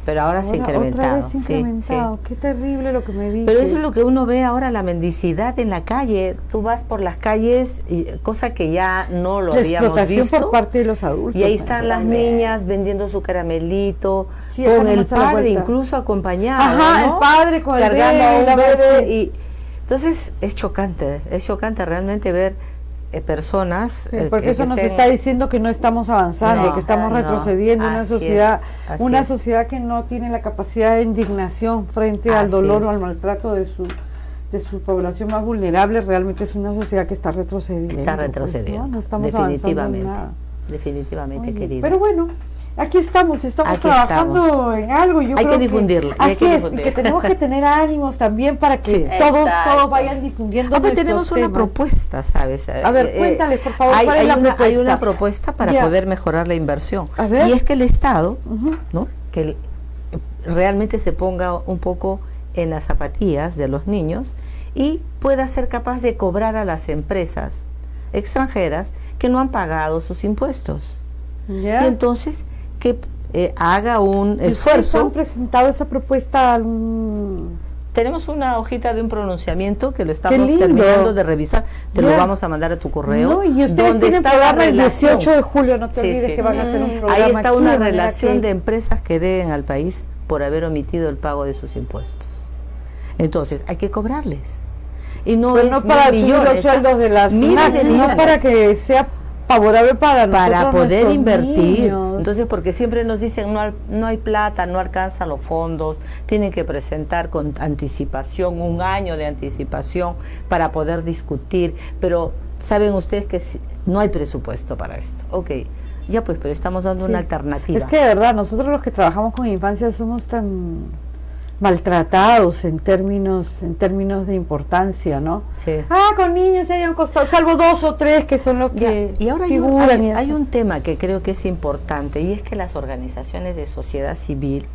pero ahora se ha incrementado. Otra vez incrementado. Qué terrible lo que me dice. Pero eso es lo que uno ve ahora, la mendicidad en la calle. Tú vas por las calles, cosa que ya no lo habíamos visto. Por parte de los adultos. Y ahí están las niñas vendiendo su caramelito, con el padre incluso acompañado. El padre con cargando a un bebé. Y entonces es chocante realmente ver personas porque eso nos está diciendo que no estamos avanzando, que estamos retrocediendo en una sociedad que no tiene la capacidad de indignación frente al dolor o al maltrato de de su población más vulnerable, realmente es una sociedad que está retrocediendo. Está retrocediendo, pues, no estamos definitivamente, avanzando en nada. definitivamente, Oye, querida. pero bueno, aquí estamos Aquí trabajando estamos. en algo. Yo Hay creo que difundirlo, hay Así que es, difundirlo. y que tenemos que tener ánimos también para que Sí. todos Exacto. vayan difundiendo Pues nuestros tenemos una temas. propuesta, ¿sabes? A ver, cuéntale, por favor, hay, ¿cuál es hay la una, propuesta? hay una propuesta para Ya. poder mejorar la inversión. A ver. Y es que el Estado, Ujú. ¿no? que realmente se ponga un poco en las zapatillas de los niños y pueda ser capaz de cobrar a las empresas extranjeras que no han pagado sus impuestos. ¿Ya? Y entonces que haga un ¿Y ustedes esfuerzo. han presentado esa propuesta a algún... Tenemos una hojita de un pronunciamiento que lo Qué estamos lindo. terminando de revisar. Te lo Ya. vamos a mandar a tu correo. No, y ustedes donde tienen está la programa el relación. 18 de julio, no te Sí, olvides sí, que van a sí. hacer un programa Ahí está aquí, una de manera relación que- de empresas que deben al país por haber omitido el pago de sus impuestos. Entonces, hay que cobrarles. Y no Pero es no para subir millones, los sueldos de las miles SUNAT, de sino millones. para que sea favorable para nosotros, poder nuestros invertir. niños. Entonces, porque siempre nos dicen no hay plata, no alcanzan los fondos, tienen que presentar con anticipación, 1 año de anticipación para poder discutir, pero saben ustedes que no hay presupuesto para esto. Ok, ya pues, pero estamos dando Sí. una alternativa. Es que de verdad, nosotros los que trabajamos con infancia somos tan maltratados en términos de importancia, ¿no? Sí. Con niños se hayan costado, salvo 2 o 3 que son los que Y ahora figuran. y hay eso. un tema que creo que es importante y es que las organizaciones de sociedad civil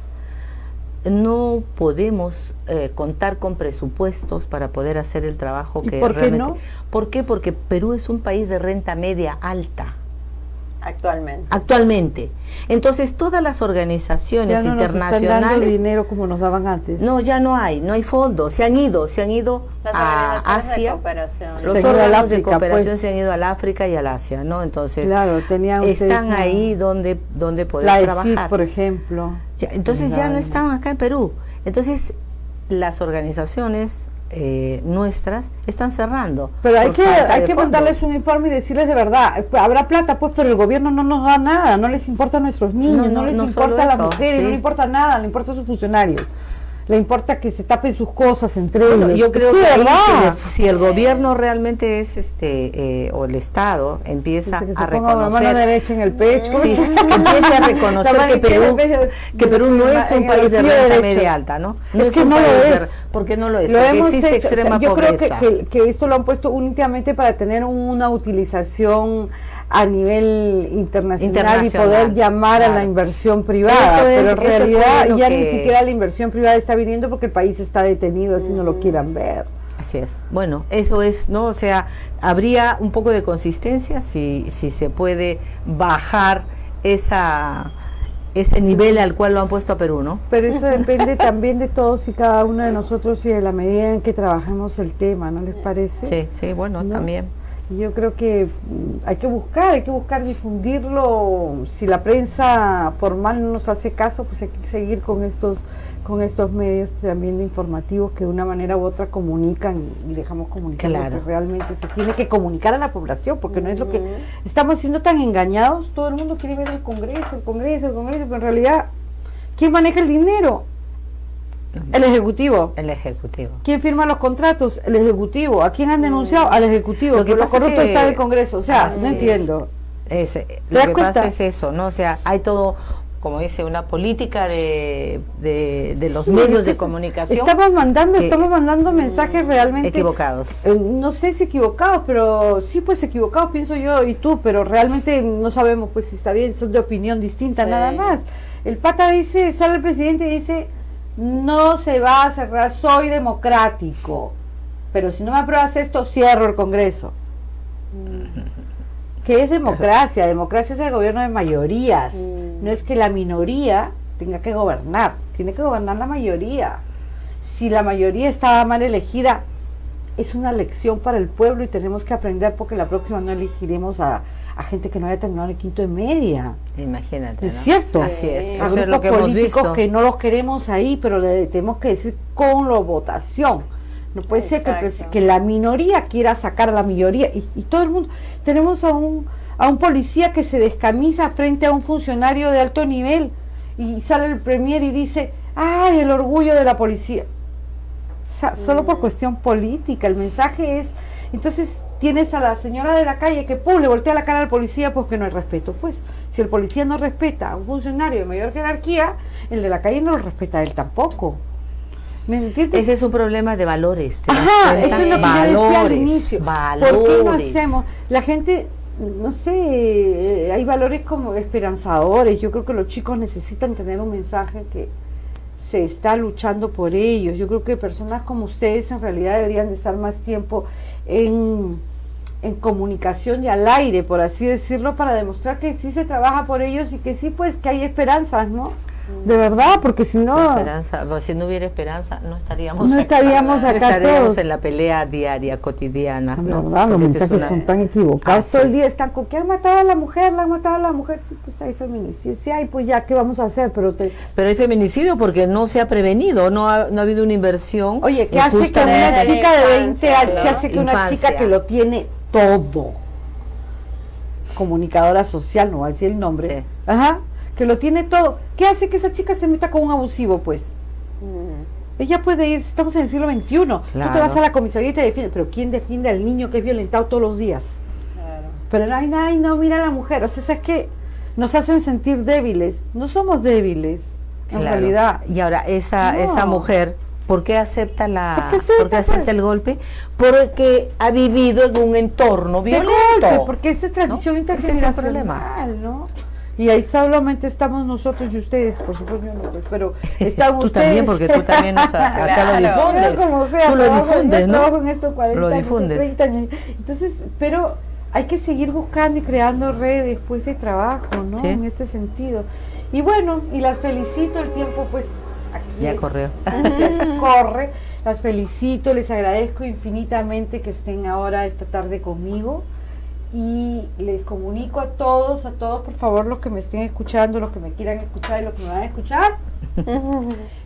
no podemos contar con presupuestos para poder hacer el trabajo ¿Y que por qué realmente... no? ¿Por qué? Porque Perú es un país de renta media alta Actualmente. actualmente. Entonces todas las Ya organizaciones no nos están dando internacionales dinero como nos daban antes. no, ya no hay fondos, se han ido Las a organizaciones de Asia. cooperación. Los Se han ido al órganos de África, cooperación pues. se han ido al África y al Asia, ¿no? Entonces Claro, tenían ustedes están una- ahí donde poder la ESID, trabajar. por ejemplo. Entonces ya no Claro. están acá en Perú. Entonces las organizaciones nuestras están cerrando. Pero hay por que falta de fondos. mandarles un informe y decirles de verdad, habrá plata pues, pero el gobierno no nos da nada, no les importa a nuestros niños, no, les no solo importa a las eso, mujeres, sí. no le importa nada, le importa a sus funcionarios, le importa que se tapen sus cosas entre Bueno, ellos. yo creo Sí, que ahí, ¿verdad? si el gobierno realmente es o el Estado empieza Dice que se a ponga la mano reconocer, derecha en el pecho. sí, que empiece a reconocer La mano que Perú, izquierda en que Perú no es un en el país de bolsillo renta derecho. media alta, ¿no? Es que un no lo país es. porque no lo es, Lo porque hemos existe hecho. extrema Yo pobreza. creo que esto lo han puesto únicamente para tener una utilización a nivel internacional y poder llamar a la claro. inversión privada, Eso es- pero en eso fue realidad lo ya que- ni siquiera la inversión privada está viniendo porque el país está detenido, así no lo quieran ver. Así es. Bueno, eso es, ¿no? O sea, habría un poco de consistencia si se puede bajar ese nivel al cual lo han puesto a Perú, ¿no? Pero eso depende también de todos y cada uno de nosotros y de la medida en que trabajemos el tema, ¿no les parece? Sí, sí, bueno, ¿No? también. Y yo creo que hay que buscar difundirlo. Si la prensa formal no nos hace caso, pues hay que seguir con estos medios también de informativos que de una manera u otra comunican y dejamos comunicar lo Claro. que realmente se tiene que comunicar a la población, porque no es lo que estamos siendo tan engañados. Todo el mundo quiere ver el Congreso, pero en realidad, ¿quién maneja el dinero? El Ejecutivo. El Ejecutivo. ¿Quién firma los contratos? El Ejecutivo. ¿A quién han denunciado? Al Ejecutivo. Lo que Pero lo pasa corrupto que- está en el Congreso. O sea, Así no es. entiendo. Lo das que cuenta? pasa es eso, ¿no? O sea, hay todo, como dice, una política de los Sí, medios es de que comunicación Estamos mandando que- mensajes realmente equivocados. No sé si equivocados, pero sí, pues equivocados, pienso yo y tú, pero realmente no sabemos pues si está bien, son de opinión distinta, Sí. nada más. El pata dice, sale el presidente y dice, no se va a cerrar, soy democrático, pero si no me apruebas esto, cierro el Congreso. ¿Qué es democracia? Democracia es el gobierno de mayorías, no es que la minoría tenga que gobernar, tiene que gobernar la mayoría. Si la mayoría está mal elegida, es una lección para el pueblo y tenemos que aprender porque la próxima no elegiremos a gente que no haya terminado el quinto de media. Imagínate, ¿Es ¿no? cierto? Así es, A eso es grupos lo que hemos políticos visto. que no los queremos ahí, pero le tenemos que decir con la votación. No puede ser Exacto. que la minoría quiera sacar a la mayoría y todo el mundo. Tenemos a un policía que se descamisa frente a un funcionario de alto nivel y sale el premier y dice, ¡ay, el orgullo de la policía! solo por cuestión política. El mensaje es, entonces tienes a la señora de la calle que le voltea la cara al policía porque no hay respeto. Pues si el policía no respeta a un funcionario de mayor jerarquía, el de la calle no lo respeta a él tampoco. ¿Me entiendes? Ese es un problema de valores. Ajá, eso es lo que yo decía al inicio. Valores. ¿Por qué no hacemos? La gente, no sé, hay valores como esperanzadores. Yo creo que los chicos necesitan tener un mensaje que se está luchando por ellos. Yo creo que personas como ustedes en realidad deberían de estar más tiempo en comunicación y al aire, por así decirlo, para demostrar que sí se trabaja por ellos y que sí, pues, que hay esperanzas, ¿no? De verdad, porque si no... Si no hubiera esperanza, no estaríamos acá estaríamos todos en la pelea diaria, cotidiana. De verdad, los mensajes son tan equivocados. Todo el día están con que han matado a la mujer, la han matado a la mujer. Sí, pues hay feminicidio. Sí, hay, pues ya, ¿qué vamos a hacer? Pero hay feminicidio porque no se ha prevenido, no ha habido una inversión. Oye, ¿qué hace que una chica de 20 años, qué hace que una chica que lo tiene todo, comunicadora social, no voy a decir el nombre, sí, ajá, que lo tiene todo, ¿qué hace que esa chica se meta con un abusivo, pues? Ella puede ir, estamos en el siglo XXI, claro. Tú te vas a la comisaría y te defiendes, pero ¿quién defiende al niño que es violentado todos los días? Claro. Pero ay, no, mira a la mujer, o sea, es que nos hacen sentir débiles, no somos débiles, en realidad. Y ahora, esa mujer, ¿por qué acepta ¿Por qué acepta el golpe? Porque ha vivido en un entorno violento. Porque esa es transmisión intergeneracional, ¿no? Y ahí solamente estamos nosotros y ustedes, por supuesto, no, pues, pero estamos tú ustedes. También, porque tú también acá lo difundes. Como sea, tú lo difundes, ¿no? En esto 40 lo difundes. 30 años. Entonces, pero hay que seguir buscando y creando redes, pues, de trabajo, ¿no? ¿Sí? En este sentido. Y bueno, y las felicito, el tiempo, pues, aquí ya corrió. Ya corre. Las felicito, les agradezco infinitamente que estén ahora esta tarde conmigo. Y les comunico a todos, por favor, los que me estén escuchando, los que me quieran escuchar y los que me van a escuchar,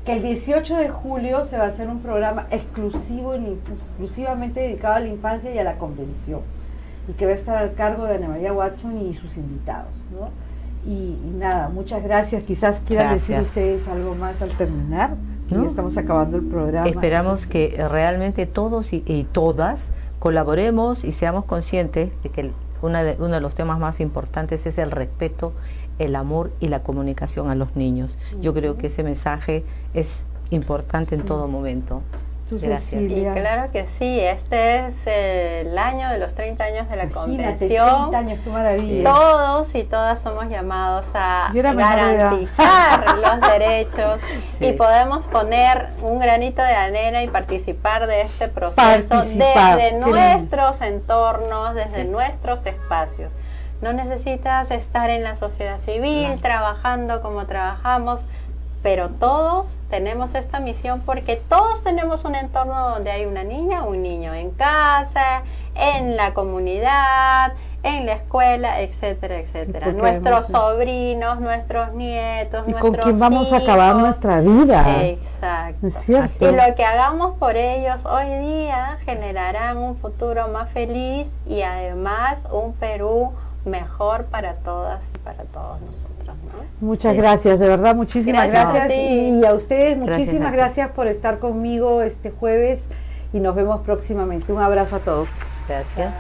que el 18 de julio se va a hacer un programa exclusivamente dedicado a la infancia y a la convención, y que va a estar al cargo de Ana María Watson y sus invitados, ¿no? Y nada, muchas gracias. Quizás quieran decir ustedes algo más al terminar, ¿no? Ya estamos acabando el programa. Esperamos que realmente todos y todas colaboremos y seamos conscientes de que uno de los temas más importantes es el respeto, el amor y la comunicación a los niños. Yo creo que ese mensaje es importante en todo momento. Gracias. Y claro que sí, este es el año de los 30 años de la convención. 30 años, qué maravilla. Todos y todas somos llamados a garantizar los derechos y podemos poner un granito de arena y participar de este proceso desde nuestros entornos, desde nuestros espacios. No necesitas estar en la sociedad civil trabajando como trabajamos, pero todos tenemos esta misión porque todos tenemos un entorno donde hay una niña o un niño, en casa, en la comunidad, en la escuela, etcétera, etcétera. Nuestros sobrinos, nuestros nietos, y nuestros con quién vamos hijos. A acabar nuestra vida. Exacto. Es cierto. Y lo que hagamos por ellos hoy día generarán un futuro más feliz y además un Perú mejor para todas y para todos nosotros, ¿no? Muchas gracias, de verdad, muchísimas gracias. Y a ustedes, muchísimas gracias por estar conmigo este jueves y nos vemos próximamente. Un abrazo a todos. Gracias.